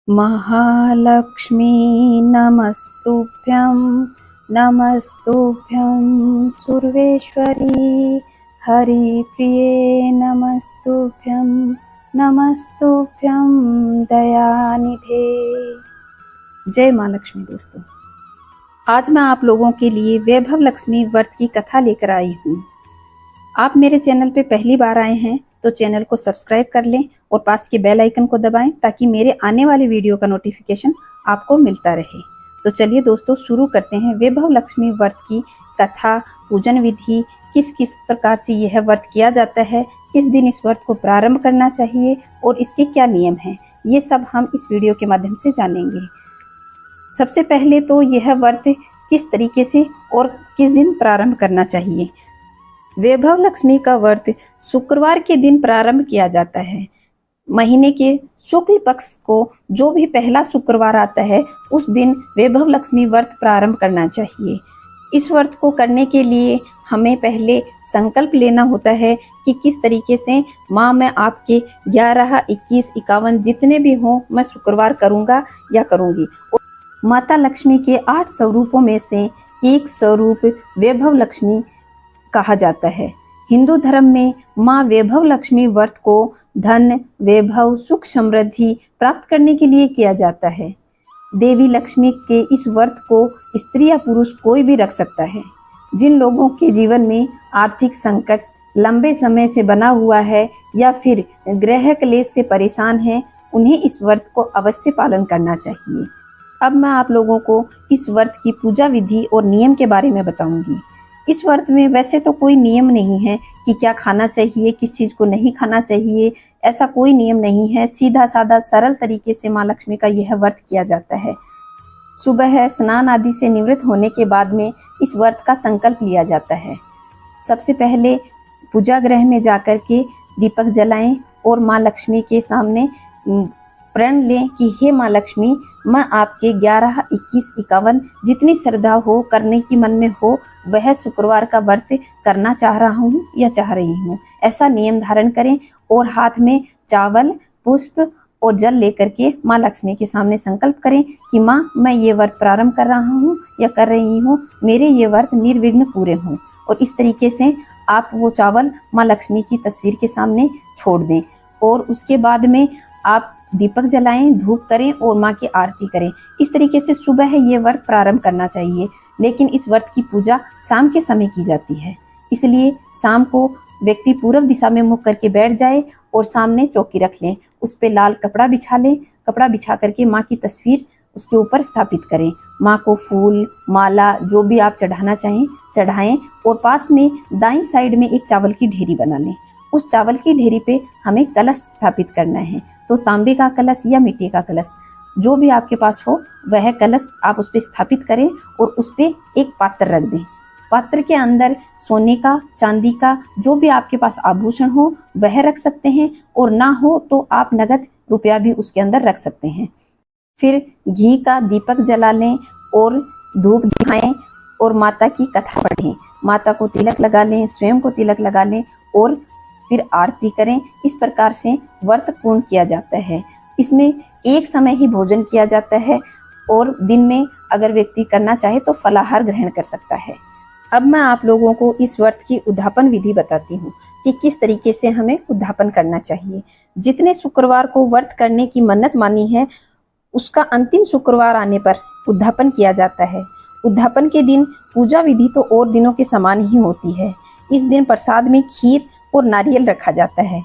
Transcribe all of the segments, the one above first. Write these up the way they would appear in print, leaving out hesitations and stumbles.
महालक्ष्मी नमस्तुभ्यं नमस्तुभ्यं सुर्वेश्वरी हरिप्रिये नमस्तुभ्यं नमस्तुभ्यं दयानिधे। जय माँ लक्ष्मी। दोस्तों, आज मैं आप लोगों के लिए वैभव लक्ष्मी व्रत की कथा लेकर आई हूँ। आप मेरे चैनल पे पहली बार आए हैं तो चैनल को सब्सक्राइब कर लें और पास के बेल आइकन को दबाएं ताकि मेरे आने वाले वीडियो का नोटिफिकेशन आपको मिलता रहे। तो चलिए दोस्तों, शुरू करते हैं वैभव लक्ष्मी व्रत की कथा। पूजन विधि, किस किस प्रकार से यह व्रत किया जाता है, किस दिन इस व्रत को प्रारंभ करना चाहिए और इसके क्या नियम हैं, ये सब हम इस वीडियो के माध्यम से जानेंगे। सबसे पहले तो यह व्रत किस तरीके से और किस दिन प्रारंभ करना चाहिए। वैभव लक्ष्मी का व्रत शुक्रवार के दिन प्रारंभ किया जाता है। महीने के शुक्ल पक्ष को जो भी पहला शुक्रवार आता है उस दिन वैभव लक्ष्मी व्रत प्रारंभ करना चाहिए। इस व्रत को करने के लिए हमें पहले संकल्प लेना होता है कि किस तरीके से माँ मैं आपके 11, 21, 51 जितने भी हों मैं शुक्रवार करूँगा या करूँगी। माता लक्ष्मी के 8 स्वरूपों में से एक स्वरूप वैभव लक्ष्मी कहा जाता है। हिंदू धर्म में माँ वैभव लक्ष्मी व्रत को धन, वैभव, सुख, समृद्धि प्राप्त करने के लिए किया जाता है। देवी लक्ष्मी के इस व्रत को स्त्री या पुरुष कोई भी रख सकता है। जिन लोगों के जीवन में आर्थिक संकट लंबे समय से बना हुआ है या फिर ग्रह क्लेश से परेशान हैं, उन्हें इस व्रत को अवश्य पालन करना चाहिए। अब मैं आप लोगों को इस व्रत की पूजा विधि और नियम के बारे में बताऊंगी। इस व्रत में वैसे तो कोई नियम नहीं है कि क्या खाना चाहिए, किस चीज़ को नहीं खाना चाहिए, ऐसा कोई नियम नहीं है। सीधा साधा सरल तरीके से माँ लक्ष्मी का यह व्रत किया जाता है। सुबह स्नान आदि से निवृत्त होने के बाद में इस व्रत का संकल्प लिया जाता है। सबसे पहले पूजा गृह में जाकर के दीपक जलाएं और माँ लक्ष्मी के सामने प्रण लें कि हे माँ लक्ष्मी, मैं आपके 11, 21, 51 जितनी श्रद्धा हो, करने की मन में हो, वह शुक्रवार का व्रत करना चाह रहा हूँ या चाह रही हूँ। ऐसा नियम धारण करें और हाथ में चावल, पुष्प और जल लेकर के माँ लक्ष्मी के सामने संकल्प करें कि माँ मैं ये व्रत प्रारंभ कर रहा हूँ या कर रही हूँ, मेरे ये व्रत निर्विघ्न पूरे हों। और इस तरीके से आप वो चावल माँ लक्ष्मी की तस्वीर के सामने छोड़ दें और उसके बाद में आप दीपक जलाएं, धूप करें और माँ की आरती करें। इस तरीके से सुबह ये व्रत प्रारंभ करना चाहिए। लेकिन इस व्रत की पूजा शाम के समय की जाती है, इसलिए शाम को व्यक्ति पूर्व दिशा में मुख करके बैठ जाए और सामने चौकी रख लें, उस पर लाल कपड़ा बिछा लें। कपड़ा बिछा करके माँ की तस्वीर उसके ऊपर स्थापित करें। माँ को फूल, माला जो भी आप चढ़ाना चाहें चढ़ाएं और पास में दाईं साइड में एक चावल की ढेरी बना लें। उस चावल की ढेरी पे हमें कलश स्थापित करना है, तो तांबे का कलश या मिट्टी का कलश जो भी आपके पास हो वह कलश आप उस पर स्थापित करें और उस पर एक पात्र रख दें। पात्र के अंदर सोने का, चांदी का जो भी आपके पास आभूषण हो वह रख सकते हैं और ना हो तो आप नगद रुपया भी उसके अंदर रख सकते हैं। फिर घी का दीपक जला लें और धूप दिखाएं और माता की कथा पढ़ें। माता को तिलक लगा लें, स्वयं को तिलक लगा लें और फिर आरती करें। इस प्रकार से व्रत पूर्ण किया जाता है। इसमें एक समय ही भोजन किया जाता है और दिन में अगर व्यक्ति करना चाहे तो फलाहार ग्रहण कर सकता है। अब मैं आप लोगों को इस व्रत की उद्यापन विधि बताती हूँ कि किस तरीके से हमें उद्यापन करना चाहिए। जितने शुक्रवार को व्रत करने की मन्नत मानी है उसका अंतिम शुक्रवार आने पर उद्यापन किया जाता है। उद्यापन के दिन पूजा विधि तो और दिनों के समान ही होती है। इस दिन प्रसाद में खीर और नारियल रखा जाता है।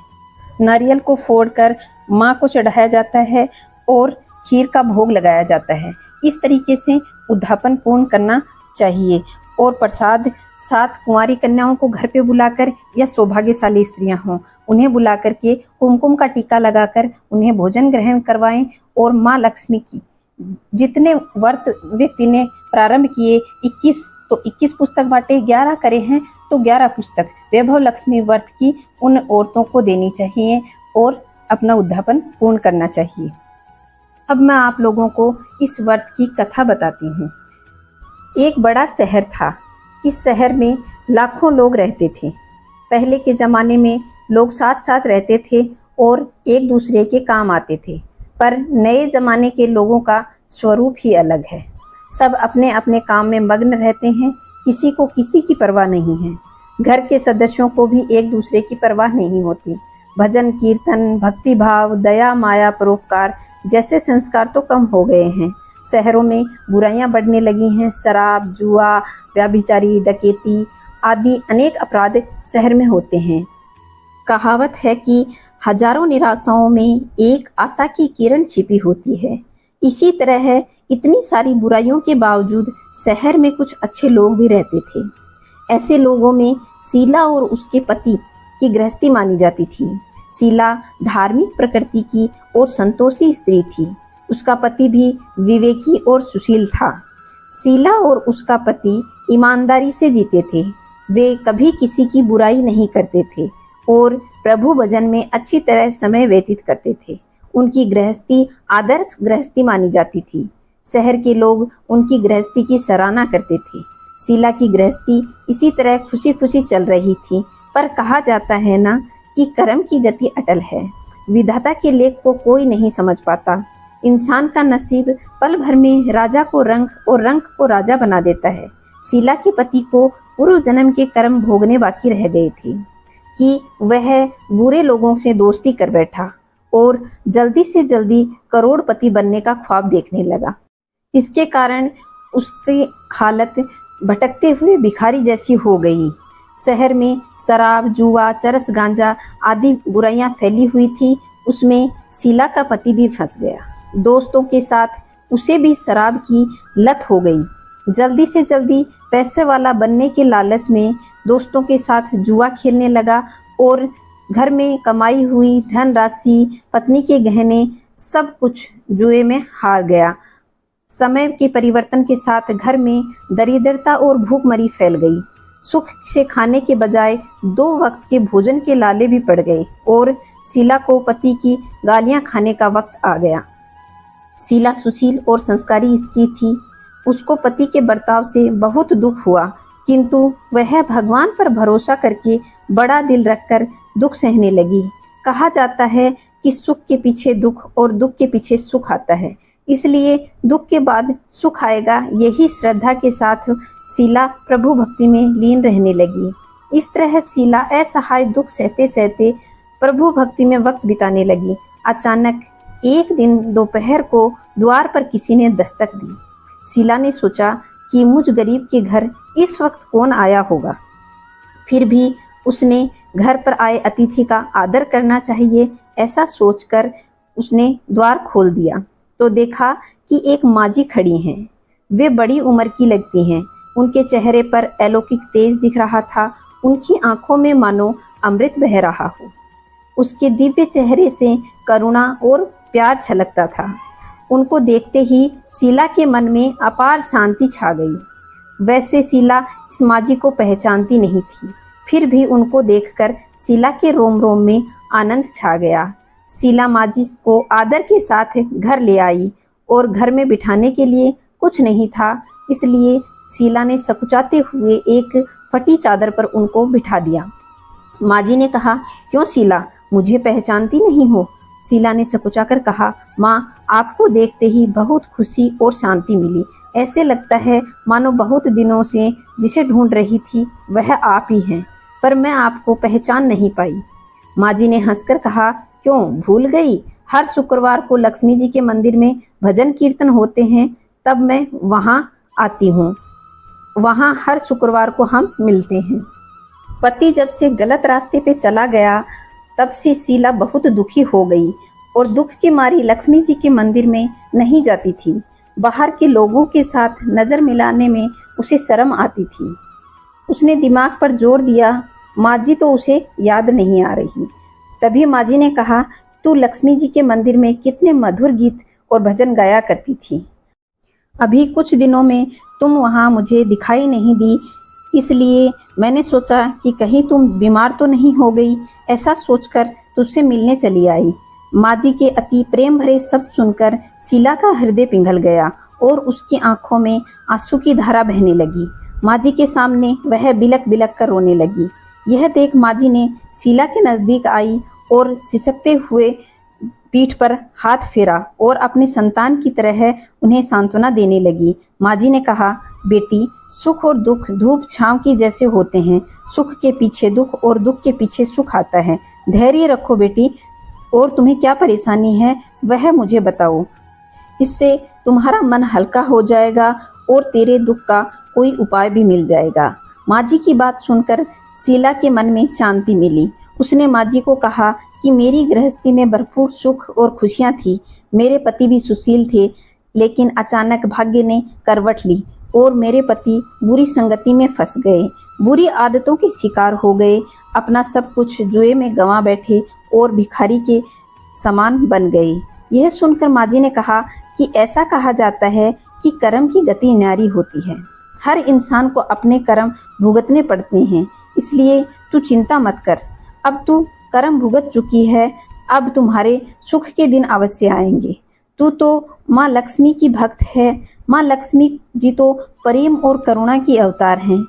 नारियल को फोड़कर माँ को चढ़ाया जाता है और खीर का भोग लगाया जाता है। इस तरीके से उद्यापन पूर्ण करना चाहिए। और प्रसाद साथ कुंवारी कन्याओं को घर पे बुलाकर या सौभाग्यशाली स्त्रियां हों उन्हें बुला करके कुमकुम का टीका लगाकर उन्हें भोजन ग्रहण करवाएं। और माँ लक्ष्मी की जितने व्रत व्यक्ति ने प्रारंभ किए 21 तो 21 पुस्तक बांटे, 11 करे हैं तो 11 पुस्तक वैभव लक्ष्मी व्रत की उन औरतों को देनी चाहिए और अपना उद्यापन पूर्ण करना चाहिए। अब मैं आप लोगों को इस व्रत की कथा बताती हूँ। एक बड़ा शहर था। इस शहर में लाखों लोग रहते थे। पहले के ज़माने में लोग साथ साथ रहते थे और एक दूसरे के काम आते थे। पर नए जमाने के लोगों का स्वरूप ही अलग है। सब अपने अपने काम में मग्न रहते हैं, किसी को किसी की परवाह नहीं है। घर के सदस्यों को भी एक दूसरे की परवाह नहीं होती। भजन कीर्तन, भक्ति भाव, दया माया, परोपकार जैसे संस्कार तो कम हो गए हैं। शहरों में बुराइयां बढ़ने लगी हैं। शराब, जुआ, व्यभिचारी, डकैती आदि अनेक अपराध शहर में होते हैं। कहावत है कि हजारों निराशाओं में एक आशा की किरण छिपी होती है। इसी तरह है, इतनी सारी बुराइयों के बावजूद शहर में कुछ अच्छे लोग भी रहते थे। ऐसे लोगों में शीला और उसके पति की गृहस्थी मानी जाती थी। शीला धार्मिक प्रकृति की और संतोषी स्त्री थी। उसका पति भी विवेकी और सुशील था। शीला और उसका पति ईमानदारी से जीते थे। वे कभी किसी की बुराई नहीं करते थे और प्रभु भजन में अच्छी तरह समय व्यतीत करते थे। उनकी गृहस्थी आदर्श गृहस्थी मानी जाती थी। शहर के लोग उनकी गृहस्थी की सराहना करते थे। शीला की गृहस्थी इसी तरह खुशी खुशी चल रही थी, पर कहा जाता है ना कि कर्म की गति अटल है। विधाता के लेख को कोई नहीं समझ पाता। इंसान का नसीब पल भर में राजा को रंक और रंक को राजा बना देता है। शीला के पति को पूर्व जन्म के कर्म भोगने बाकी रह गए थे कि वह बुरे लोगों से दोस्ती कर बैठा और जल्दी से जल्दी करोड़पति बनने का ख्वाब देखने लगा। इसके कारण उसकी हालत भटकते हुए भिखारी जैसी हो गई। शहर में शराब, जुआ, चरस, गांजा आदि बुराइयां फैली हुई थी। उसमें शीला का पति भी फंस गया। दोस्तों के साथ उसे भी शराब की लत हो गई। जल्दी से जल्दी पैसे वाला बनने के लालच में दोस्तों के साथ जुआ खेलने लगा और घर में कमाई हुई धन राशि, पत्नी के गहने सब कुछ जुए में हार गया। समय के परिवर्तन के साथ घर में दरिद्रता और भूखमरी फैल गई। सुख से खाने के बजाय 2 वक्त के भोजन के लाले भी पड़ गए और शीला को पति की गालियां खाने का वक्त आ गया। शीला सुशील और संस्कारी स्त्री थी। उसको पति के बर्ताव से बहुत दुख हुआ, किंतु वह भगवान पर भरोसा करके बड़ा दिल रखकर दुख सहने लगी। कहा जाता है कि सुख के पीछे दुख और दुख के पीछे सुख आता है, इसलिए दुख के बाद सुख आएगा, यही श्रद्धा के साथ शीला प्रभु भक्ति में लीन रहने लगी। इस तरह शीला असहाय दुख सहते सहते प्रभु भक्ति में वक्त बिताने लगी। अचानक एक दिन दोपहर को द्वार पर किसी ने दस्तक दी। शीला ने सोचा कि मुझ गरीब के घर इस वक्त कौन आया होगा। फिर भी उसने घर पर आए अतिथि का आदर करना चाहिए, ऐसा सोचकर उसने द्वार खोल दिया तो देखा कि एक माजी खड़ी हैं। वे बड़ी उम्र की लगती हैं। उनके चेहरे पर अलौकिक तेज दिख रहा था। उनकी आंखों में मानो अमृत बह रहा हो। उसके दिव्य चेहरे से करुणा और प्यार छलकता था। उनको देखते ही शीला के मन में अपार शांति छा गई। वैसे शीला इस माजी को पहचानती नहीं थी, फिर भी उनको देखकर शीला के रोम रोम में आनंद छा गया। शीला माजी को आदर के साथ घर ले आई और घर में बिठाने के लिए कुछ नहीं था, इसलिए शीला ने सकुचाते हुए एक फटी चादर पर उनको बिठा दिया। माजी ने कहा, क्यों शीला, मुझे पहचानती नहीं हो? शीला ने सकुचाकर कहा, माँ, आपको देखते ही बहुत खुशी और शांति मिली। ऐसे लगता है मानो बहुत दिनों से जिसे ढूंढ रही थी वह आप ही हैं, पर मैं आपको पहचान नहीं पाई। माजी ने हंसकर कहा, क्यों भूल गई? हर शुक्रवार को लक्ष्मी जी के मंदिर में भजन कीर्तन होते हैं, तब मैं वहाँ आती हूँ। वहाँ हर शुक्रवार को हम मिलते हैं। पति जब से गलत रास्ते पे चला गया, तब से शीला बहुत दुखी हो गई और दुख के मारी लक्ष्मी जी के मंदिर में नहीं जाती थी। बाहर के लोगों के साथ नज़र मिलाने में उसे शर्म आती थी। उसने दिमाग पर जोर दिया, माजी तो उसे याद नहीं आ रही। तभी माजी ने कहा, तू लक्ष्मी जी के मंदिर में कितने मधुर गीत और भजन गाया करती थी। अभी कुछ दिनों में तुम वहाँ मुझे दिखाई नहीं दी, इसलिए मैंने सोचा कि कहीं तुम बीमार तो नहीं हो गई। ऐसा सोचकर तुझसे मिलने चली आई। माजी के अति प्रेम भरे शब्द सुनकर शीला का हृदय पिघल गया और उसकी आंखों में आंसू की धारा बहने लगी। माजी के सामने वह बिलक बिलक कर रोने लगी। यह देख माजी ने शीला के नज़दीक आई और सिसकते हुए पीठ पर हाथ फेरा और अपनी संतान की तरह उन्हें सांत्वना देने लगी। माँ जी ने कहा, बेटी, सुख और दुख धूप छांव की जैसे होते हैं। सुख के पीछे दुख और दुख के पीछे सुख आता है। धैर्य रखो बेटी, और तुम्हें क्या परेशानी है वह मुझे बताओ। इससे तुम्हारा मन हल्का हो जाएगा और तेरे दुख का कोई उपाय भी मिल जाएगा। माँ जी की बात सुनकर शीला के मन में शांति मिली। उसने माँ जी को कहा कि मेरी गृहस्थी में भरपूर सुख और खुशियाँ थी। मेरे पति भी सुशील थे, लेकिन अचानक भाग्य ने करवट ली और मेरे पति बुरी संगति में फंस गए, बुरी आदतों के शिकार हो गए, अपना सब कुछ जुए में गंवा बैठे और भिखारी के समान बन गए। यह सुनकर माँ जी ने कहा कि ऐसा कहा जाता है कि कर्म की गति न्यारी होती है। हर इंसान को अपने कर्म भुगतने पड़ते हैं, इसलिए तू चिंता मत कर। अब तू कर्म भुगत चुकी है, अब तुम्हारे सुख के दिन अवश्य आएंगे। तू तो माँ लक्ष्मी की भक्त है। माँ लक्ष्मी जी तो प्रेम और करुणा की अवतार हैं।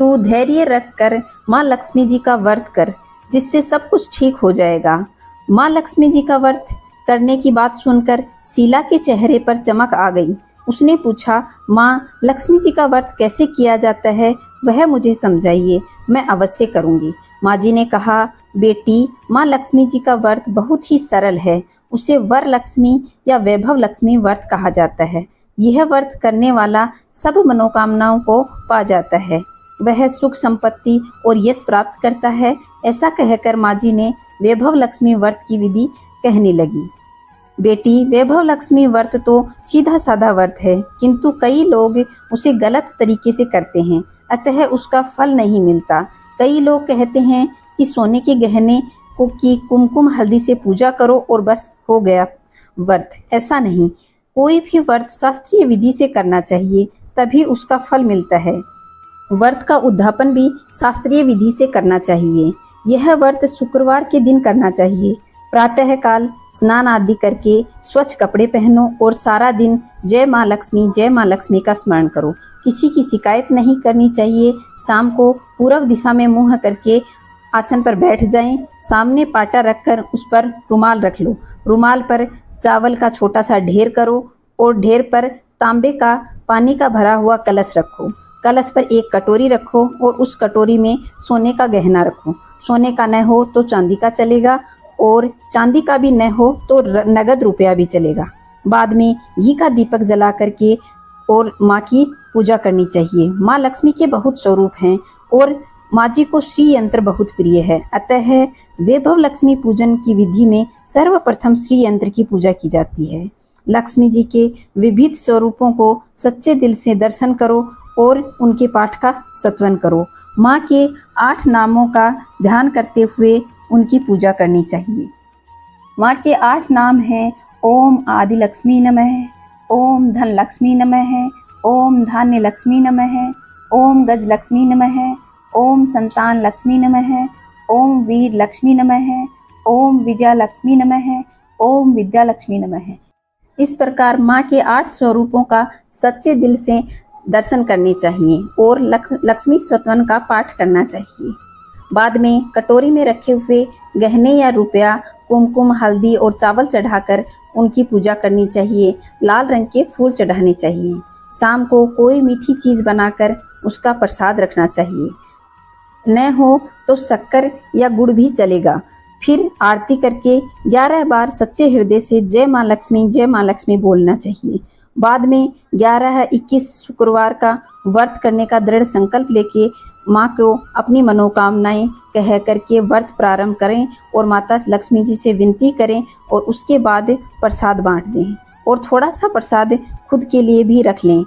तू धैर्य रख कर माँ लक्ष्मी जी का व्रत कर, जिससे सब कुछ ठीक हो जाएगा। माँ लक्ष्मी जी का व्रत करने की बात सुनकर शीला के चेहरे पर चमक आ गई। उसने पूछा, माँ लक्ष्मी जी का व्रत कैसे किया जाता है वह मुझे समझाइए, मैं अवश्य करूँगी। माँ जी ने कहा, बेटी, माँ लक्ष्मी जी का व्रत बहुत ही सरल है। उसे वर लक्ष्मी या वैभव लक्ष्मी व्रत कहा जाता है। यह व्रत करने वाला सब मनोकामनाओं को पा जाता है। वह सुख संपत्ति और यश प्राप्त करता है। ऐसा कहकर माँ जी ने वैभव लक्ष्मी व्रत की विधि कहने लगी। बेटी, वैभव लक्ष्मी व्रत तो सीधा साधा व्रत है, किंतु कई लोग उसे गलत तरीके से करते हैं, अतः उसका फल नहीं मिलता। कई लोग कहते हैं कि सोने के गहने को की कुमकुम हल्दी से पूजा करो और बस हो गया व्रत। ऐसा नहीं, कोई भी व्रत शास्त्रीय विधि से करना चाहिए, तभी उसका फल मिलता है। व्रत का उद्यापन भी शास्त्रीय विधि से करना चाहिए। यह व्रत शुक्रवार के दिन करना चाहिए। प्रातः काल स्नान आदि करके स्वच्छ कपड़े पहनो और सारा दिन जय माँ लक्ष्मी का स्मरण करो। किसी की शिकायत नहीं करनी चाहिए। शाम को पूर्व दिशा में मुंह करके आसन पर बैठ जाएं। सामने पाटा रखकर उस पर रुमाल रख लो। रुमाल पर चावल का छोटा सा ढेर करो और ढेर पर तांबे का पानी का भरा हुआ कलश रखो। कलश पर एक कटोरी रखो और उस कटोरी में सोने का गहना रखो। सोने का न हो तो चांदी का चलेगा, और चांदी का भी न हो तो नगद रुपया भी चलेगा। बाद में घी का दीपक जला करके और माँ की पूजा करनी चाहिए। माँ लक्ष्मी के बहुत स्वरूप हैं और माँ जी को श्री यंत्र बहुत प्रिय है, अतः वैभव लक्ष्मी पूजन की विधि में सर्वप्रथम श्री यंत्र की पूजा की जाती है। लक्ष्मी जी के विविध स्वरूपों को सच्चे दिल से दर्शन करो और उनके पाठ का सत्वन करो। माँ के 8 नामों का ध्यान करते हुए उनकी पूजा करनी चाहिए। माँ के 8 नाम हैं: ओम आदि लक्ष्मी नमः, ओम धन लक्ष्मी नमः, ओम धान्य लक्ष्मी नमः, ओम गज लक्ष्मी नमः, ओम संतान लक्ष्मी नमः, ओम वीर लक्ष्मी नमः, ओम विजया लक्ष्मी नमः, ओम विद्या लक्ष्मी नमः। इस प्रकार माँ के 8 स्वरूपों का सच्चे दिल से दर्शन करने चाहिए और लक्ष्मी स्तोत्र का पाठ करना चाहिए। बाद में कटोरी में रखे हुए गहने या रुपया, कुमकुम, हल्दी और चावल चढ़ाकर उनकी पूजा करनी चाहिए। लाल रंग के फूल चढ़ाने चाहिए। शाम को कोई मीठी चीज़ बनाकर उसका प्रसाद रखना चाहिए। न हो तो शक्कर या गुड़ भी चलेगा। फिर आरती करके 11 बार सच्चे हृदय से जय माँ लक्ष्मी बोलना चाहिए। बाद में 11-21 शुक्रवार का व्रत करने का दृढ़ संकल्प लेके माँ को अपनी मनोकामनाएं कह करके व्रत प्रारंभ करें और माता लक्ष्मी जी से विनती करें और उसके बाद प्रसाद बांट दें और थोड़ा सा प्रसाद खुद के लिए भी रख लें।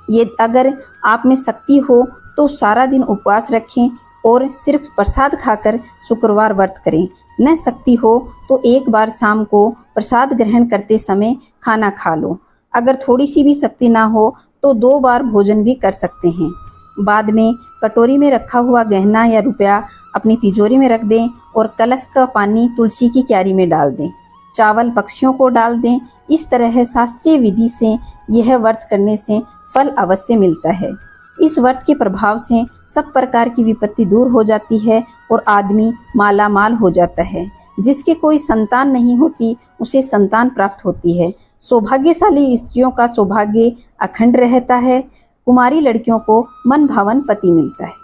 ये अगर आप में शक्ति हो तो सारा दिन उपवास रखें और सिर्फ प्रसाद खाकर शुक्रवार व्रत करें। न शक्ति हो तो एक बार शाम को प्रसाद ग्रहण करते समय खाना खा लो। अगर थोड़ी सी भी शक्ति ना हो तो 2 बार भोजन भी कर सकते हैं। बाद में कटोरी में रखा हुआ गहना या रुपया अपनी तिजोरी में रख दें और कलश का पानी तुलसी की क्यारी में डाल दें। चावल पक्षियों को डाल दें। इस तरह शास्त्रीय विधि से यह व्रत करने से फल अवश्य मिलता है। इस व्रत के प्रभाव से सब प्रकार की विपत्ति दूर हो जाती है और आदमी माला माल हो जाता है। जिसके कोई संतान नहीं होती उसे संतान प्राप्त होती है। सौभाग्यशाली स्त्रियों का सौभाग्य अखंड रहता है। कुमारी लड़कियों को मन भावन पति मिलता है।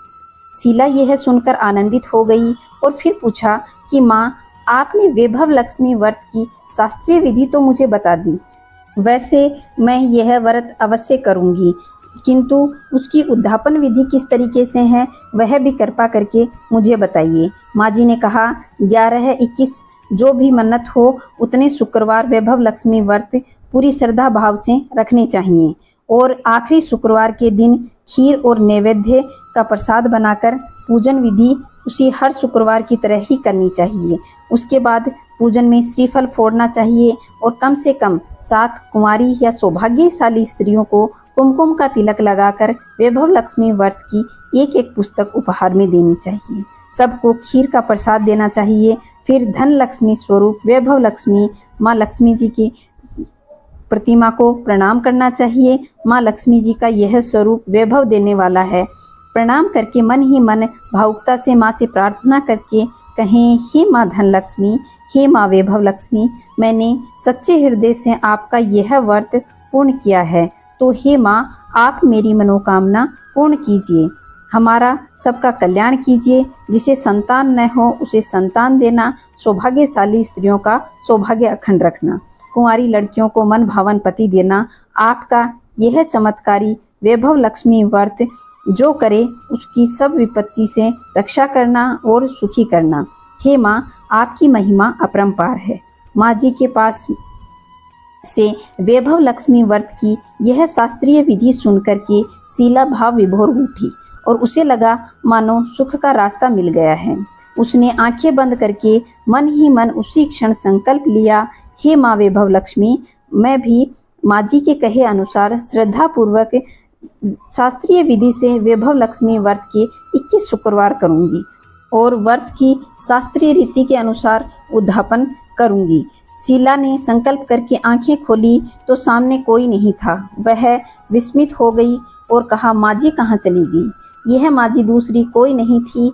शीला यह सुनकर आनंदित हो गई और फिर पूछा कि माँ, आपने वैभव लक्ष्मी व्रत की शास्त्रीय विधि तो मुझे बता दी, वैसे मैं यह व्रत अवश्य करूंगी, किंतु उसकी उद्यापन विधि किस तरीके से है वह भी कृपा करके मुझे बताइए। माँ जी ने कहा, 11, 21 जो भी मन्नत हो उतने शुक्रवार वैभव लक्ष्मी व्रत पूरी श्रद्धा भाव से रखने चाहिए और आखिरी शुक्रवार के दिन खीर और नैवेद्य का प्रसाद बनाकर पूजन विधि उसी हर शुक्रवार की तरह ही करनी चाहिए। उसके बाद पूजन में श्रीफल फोड़ना चाहिए और कम से कम 7 कुंवारी या सौभाग्यशाली स्त्रियों को कुमकुम का तिलक लगाकर वैभव लक्ष्मी व्रत की एक पुस्तक उपहार में देनी चाहिए। सबको खीर का प्रसाद देना चाहिए। फिर धन लक्ष्मी स्वरूप वैभव लक्ष्मी माँ लक्ष्मी जी की प्रतिमा को प्रणाम करना चाहिए। माँ लक्ष्मी जी का यह स्वरूप वैभव देने वाला है। प्रणाम करके मन ही मन भावुकता से माँ से प्रार्थना करके कहें, हे माँ धन लक्ष्मी, हे माँ वैभव लक्ष्मी, मैंने सच्चे हृदय से आपका यह व्रत पूर्ण किया है, तो हे माँ आप मेरी मनोकामना पूर्ण कीजिए, हमारा सबका कल्याण कीजिए। जिसे संतान न हो उसे संतान देना, सौभाग्यशाली स्त्रियों का सौभाग्य अखंड रखना, कुंवारी लड़कियों को मन भावन पति देना। आपका यह चमत्कारी वैभव लक्ष्मी व्रत जो करे उसकी सब विपत्ति से रक्षा करना और सुखी करना। हे माँ, आपकी महिमा अपरंपार है। माँ जी के पास से वैभव लक्ष्मी व्रत की यह शास्त्रीय विधि सुनकर के शीला भाव विभोर उठी और उसे लगा मानो सुख का रास्ता मिल गया है। उसने आंखें बंद करके मन ही मन उसी क्षण संकल्प लिया, हे माँ वैभव लक्ष्मी, मैं भी माँ जी के कहे अनुसार श्रद्धा पूर्वक शास्त्रीय विधि से वैभव लक्ष्मी व्रत के 21 शुक्रवार करूंगी और व्रत की शास्त्रीय रीति के अनुसार उद्यापन करूंगी। शीला ने संकल्प करके आंखें खोली तो सामने कोई नहीं था। वह विस्मित हो गई और कहा, माँ जी कहाँ चली गई? यह माँ जी दूसरी कोई नहीं थी,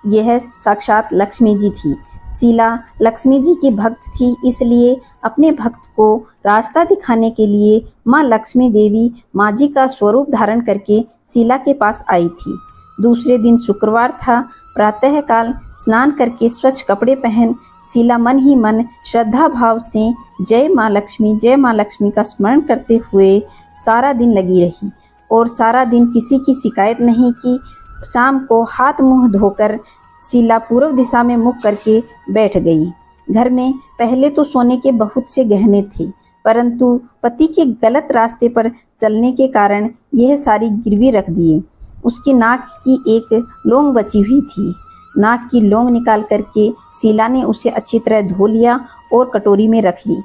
यह साक्षात लक्ष्मी जी थी। शीला लक्ष्मी जी की भक्त थी, इसलिए अपने भक्त को रास्ता दिखाने के लिए माँ लक्ष्मी देवी माँ जी का स्वरूप धारण करके शीला के पास आई थी। दूसरे दिन शुक्रवार था। प्रातःकाल स्नान करके स्वच्छ कपड़े पहन शीला मन ही मन श्रद्धा भाव से जय माँ लक्ष्मी का स्मरण करते हुए सारा दिन लगी रही और सारा दिन किसी की शिकायत नहीं की। शाम को हाथ मुंह धोकर शीला पूर्व दिशा में मुख करके बैठ गई। घर में पहले तो सोने के बहुत से गहने थे, परंतु पति के गलत रास्ते पर चलने के कारण यह सारी गिरवी रख दिए। उसकी नाक की एक लौंग बची हुई थी। नाक की लौंग निकाल करके शीला ने उसे अच्छी तरह धो लिया और कटोरी में रख ली।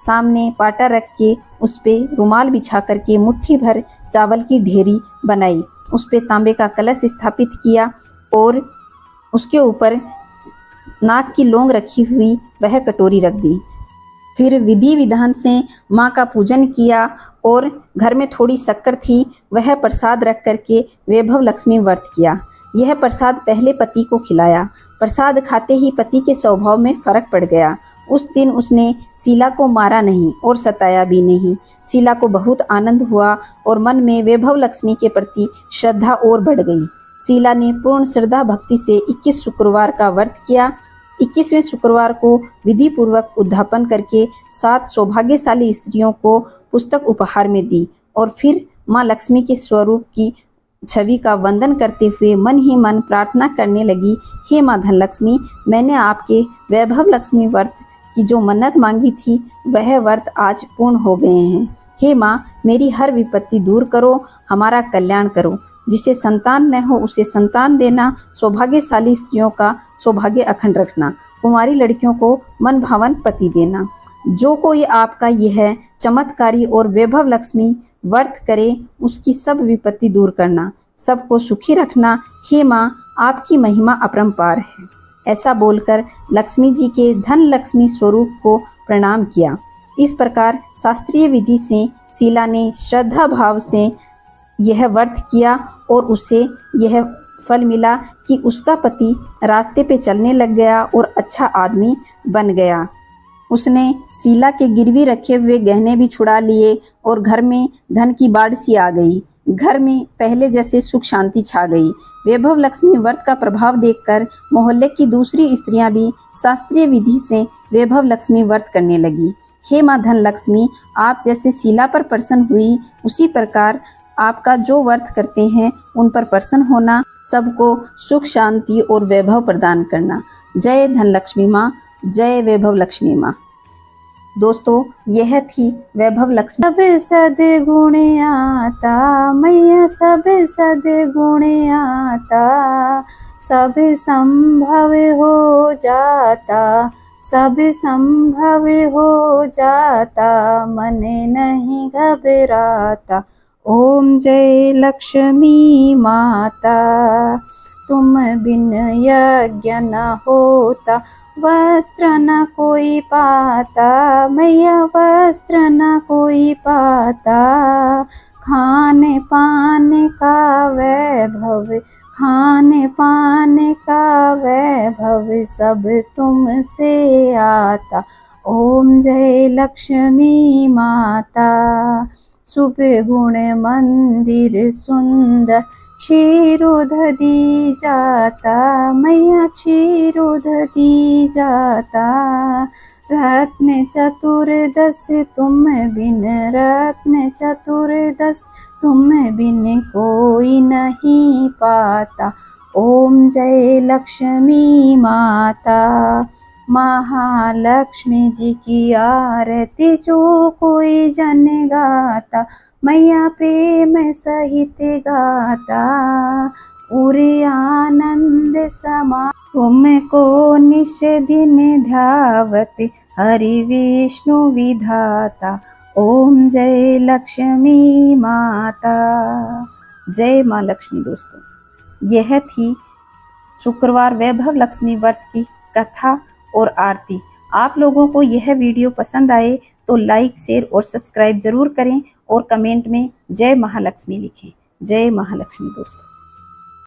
सामने पाटा रख के उस पे रुमाल बिछा करके मुट्ठी भर चावल की ढेरी बनाई। उस पे तांबे का कलश स्थापित किया और उसके ऊपर नाक की लौंग रखी हुई वह कटोरी रख दी। फिर विधि विधान से माँ का पूजन किया और घर में थोड़ी शक्कर थी, वह प्रसाद रख करके वैभव लक्ष्मी व्रत किया। यह प्रसाद पहले पति को खिलाया। प्रसाद खाते ही पति के स्वभाव में फर्क पड़ गया। उस दिन उसने शीला को मारा नहीं और सताया भी नहीं। शीला को बहुत आनंद हुआ और मन में वैभव लक्ष्मी के प्रति श्रद्धा और बढ़ गई। शीला ने पूर्ण श्रद्धा भक्ति से 21 शुक्रवार का व्रत किया। 21वें शुक्रवार को विधि पूर्वक उद्यापन करके 7 सौभाग्यशाली स्त्रियों को पुस्तक उपहार में दी और फिर माँ लक्ष्मी के स्वरूप की छवि का वंदन करते हुए मन ही मन प्रार्थना करने लगी, हे माँ धन लक्ष्मी, मैंने आपके वैभव लक्ष्मी व्रत की जो मन्नत मांगी थी वह व्रत आज पूर्ण हो गए हैं। हे माँ, मेरी हर विपत्ति दूर करो, हमारा कल्याण करो। जिसे संतान न हो उसे संतान देना, सौभाग्यशाली स्त्रियों का सौभाग्य अखंड रखना, कुंवारी लड़कियों को मन भावन पति देना। जो कोई आपका यह चमत्कारी और वैभव लक्ष्मी व्रत करे उसकी सब विपत्ति दूर करना, सबको सुखी रखना। हे माँ, आपकी महिमा अपरंपार है। ऐसा बोलकर लक्ष्मी जी के धन लक्ष्मी स्वरूप को प्रणाम किया। इस प्रकार शास्त्रीय विधि से शीला ने श्रद्धा भाव से यह व्रत किया और उसे यह फल मिला कि उसका पति रास्ते पे चलने लग गया और अच्छा आदमी बन गया। उसने शीला के गिरवी रखे हुए गहने भी छुड़ा लिए और घर में धन की बाढ़ सी आ गई। घर में पहले जैसे सुख शांति छा गई। वैभव लक्ष्मी व्रत का प्रभाव देखकर मोहल्ले की दूसरी स्त्रियां भी शास्त्रीय विधि से वैभव लक्ष्मी व्रत करने लगी। हे माँ धन लक्ष्मी, आप जैसे शीला पर प्रसन्न हुई, उसी प्रकार आपका जो व्रत करते हैं उन पर प्रसन्न होना, सबको सुख शांति और वैभव प्रदान करना। जय धन लक्ष्मी माँ, जय वैभव लक्ष्मी माँ। दोस्तों, यह थी वैभव लक्ष्मी। सब सद्गुण आता मैया, सब सद्गुण आता, सब संभव हो जाता, सब संभव हो जाता, मन नहीं घबराता। ओम जय लक्ष्मी माता, तुम बिन यज्ञ न होता, वस्त्र न कोई पाता मैया, वस्त्र न कोई पाता। खाने पाने का वैभव, खाने पाने का वैभव, सब तुमसे आता। ओम जय लक्ष्मी माता, शुभ गुण मंदिर सुंदर, क्षीरोध दी जाता मैया, क्षीरोध दी जाता। रत्न चतुर्दश तुम बिन, रत्न चतुर्दश तुम बिन कोई नहीं पाता। ओम जय लक्ष्मी माता, महालक्ष्मी जी की आरती जो कोई जन गाता मैया, प्रेम सहित गाता, उरे आनंद समा। तुमको निश दिन ध्यावत, हरि विष्णु विधाता। ओम जय लक्ष्मी माता, जय माँ लक्ष्मी। दोस्तों, यह थी शुक्रवार वैभव लक्ष्मी व्रत की कथा और आरती। आप लोगों को यह वीडियो पसंद आए तो लाइक, शेयर और सब्सक्राइब जरूर करें और कमेंट में जय महालक्ष्मी लिखें। जय महालक्ष्मी दोस्तों।